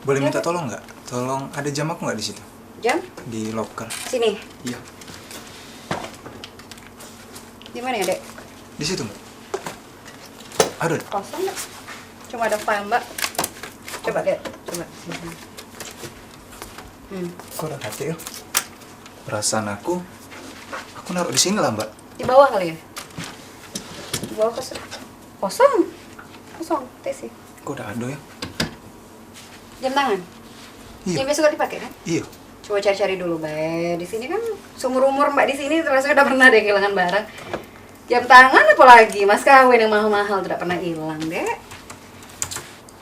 Boleh Ya, minta Dek. tolong nggak? Tolong ada jam aku nggak di situ? Jam? Di locker. Sini. Iya. Di mana ya, Dek? Di situ Mbak. Aduh. Kosong nggak? Cuma ada file, Mbak. Coba, Dek. Coba. Kok udah hati ya? Perasaan aku naruh di sini lah Mbak. Di bawah kali ya? Di bawah kosong. Kosong? Kosong. Tes sih. Kok udah ada ya? Jam tangan? Iya. Yang biasa suka dipakai kan? Iya. Coba cari-cari dulu, Mbak. Di sini kan seumur umur Mbak di sini terasa udah pernah deh kehilangan barang. Jam tangan apalagi, mas kawin yang mahal-mahal tidak pernah hilang, Dek.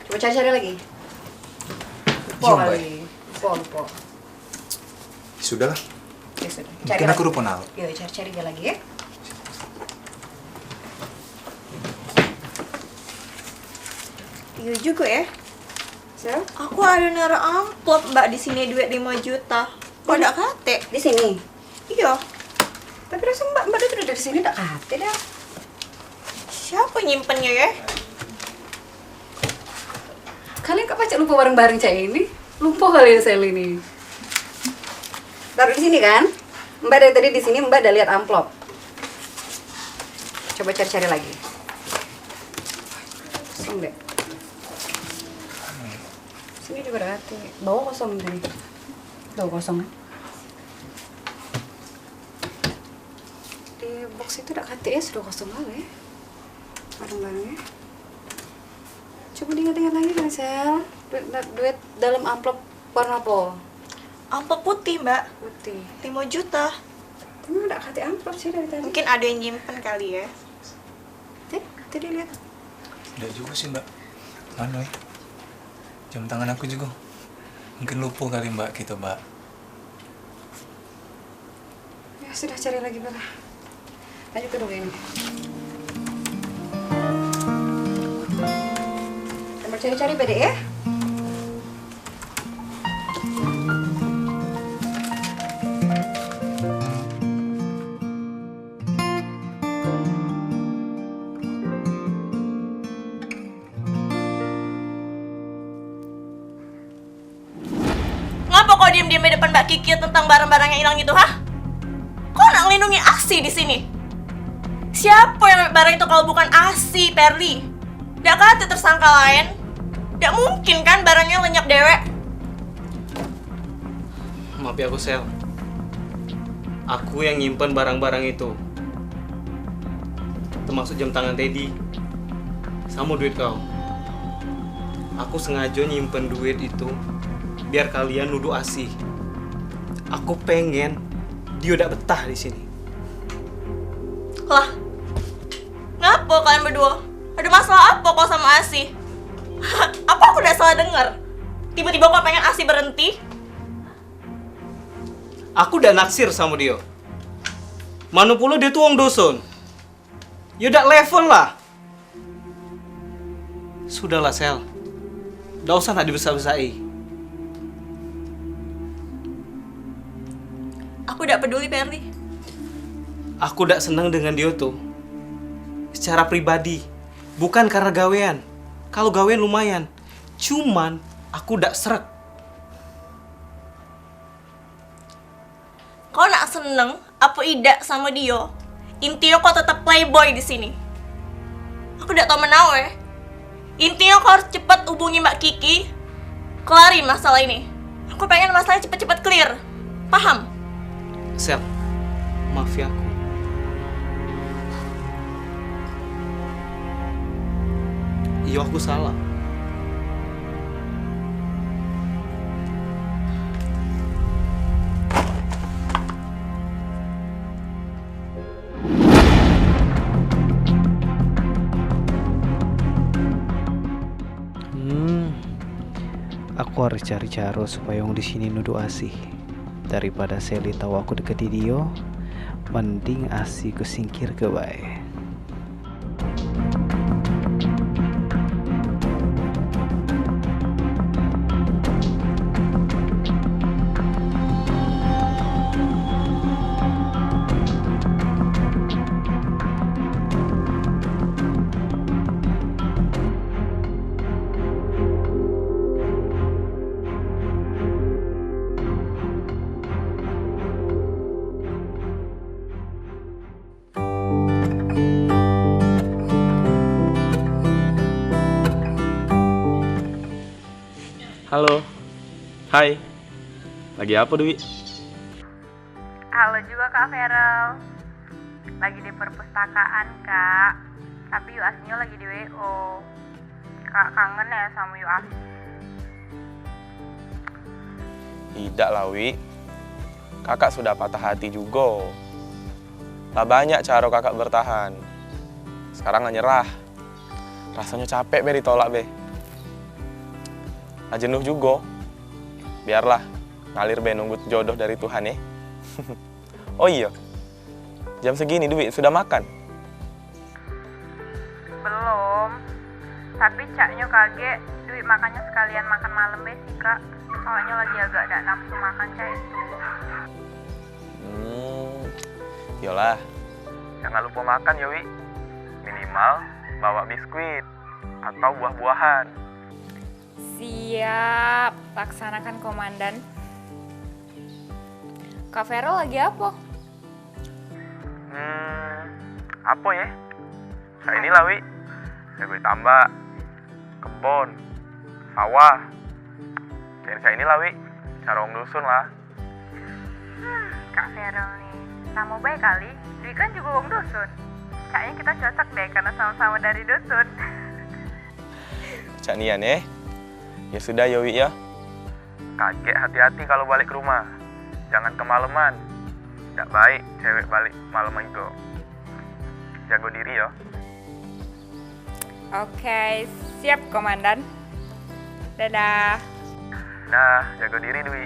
Coba cari-cari lagi. Lupa Iya, Mbak. kali. Lupa. Sudahlah. Ya sudah. Mungkin aku lupa naruh. Yuk, cari-cari dia lagi ya. Iya juga ya. Sel, Aku ada naruh amplop Mbak di sini duit 5 juta. Kok ada kate? di sini. Iya. Tapi rasa Mbak itu udah dari sini tak kate dah. Siapa nyimpennya ya? Kalian kok pacak lupa bareng-bareng cak ini? Lupa kali ya Sel ini. Taruh di sini kan? Mbak dari tadi di sini Mbak udah lihat amplop. Coba cari-cari lagi. Kosong deh. Sini juga ada hati. Bawah kosong tadi. Tuh kosong kan? Di box itu udah hati ya sudah kosong kali ya. Barang-barangnya. Coba diingat-ingat lagi kan Sel. Duit dalam amplop warna apa? Amplop putih Mbak. Putih. 5 juta. Tapi udah hati amplop sih dari tadi. Mungkin ada yang nyimpen kali ya. Tadi lihat. Tidak juga sih Mbak. Mana ya? Jam tangan aku juga. Mungkin lupa kali Mbak gitu Mbak. Ya sudah cari lagi Bella. Lanjut ke dulu ini. Nomor cari-cari beda ya. Ngapa kau diam-diam di depan Mbak Kiki tentang barang-barang yang hilang itu, hah? Kau nak ngelindungi Asi di sini? Siapa yang ambil barang itu kalau bukan Asi, Perli? Nggak kata tersangka lain? Nggak mungkin kan barangnya lenyap dewek? Maaf ya aku Sel. Aku yang nyimpen barang-barang itu. Termasuk jam tangan Teddy. Sama duit kau. Aku sengaja nyimpen duit itu biar kalian nuduh Asih. Aku pengen dia udah betah di sini. Lah, ngapa kalian berdua? Ada masalah apa kau sama Asi? Apa aku udah salah dengar? Tiba-tiba kau pengen Asi berhenti? Aku udah naksir sama dia. Mana pula dia tuh wong doson. Ya udah level lah. Sudahlah Sel. Udah usah nak dibesar-besai. Aku udah peduli, Perli. Aku udah senang dengan dia tuh. Secara pribadi. Bukan karena gawean. Kalau gawean lumayan. Cuman aku udah seret. Kau nak seneng apa tidak sama dia? Intinya kau tetap playboy di sini. Aku udah tau menau ya. Intinya kau harus cepat hubungi Mbak Kiki, kelarin masalah ini. Aku pengen masalahnya cepet-cepet clear. Paham? Sel, maaf ya aku. Iya aku salah. Aku harus cari cara supaya yang di sini nuduh Asih. Daripada Sally tahu aku deketi dia, mending Asih kusingkir ke bae. Halo. Hai. Lagi apa, Dwi? Halo juga Kak Feral. Lagi di perpustakaan, Kak. Tapi UASnya lagi di WO. Kak kangen ya sama UAS? Tidak lah, Wi. Kakak sudah patah hati juga. Lah banyak cara kakak bertahan. Sekarang nggak nyerah. Rasanya capek be ditolak be. Lah jenuh juga. Biarlah ngalir be nunggu jodoh dari Tuhan ya. Oh iya. Jam segini Dwi sudah makan? Belum. Tapi caknya kaget, Dwi makannya sekalian makan malam be sih, Kak. Soalnya lagi agak ada nafsu makan cak itu. Yolah. Jangan lupa makan ya, Wi. Minimal bawa biskuit atau buah-buahan. Siap, laksanakan komandan. Kak Vero lagi apa? Apa ya? Saya inilah, Wi. Jago tambak, kebon, sawah. Saya inilah, Wi. Cara orang dusun lah. Kak Feral nih, sama baik kali. Dwi kan juga wong dusun. Kayaknya kita cocok deh karena sama-sama dari dusun. Cak Nian ya. Ya sudah ya, Wi ya. Kakek hati-hati kalau balik ke rumah. Jangan kemalaman. Tidak baik cewek balik malam itu. Jago diri ya. Oke, siap komandan. Dadah. Dah, jago diri Dwi.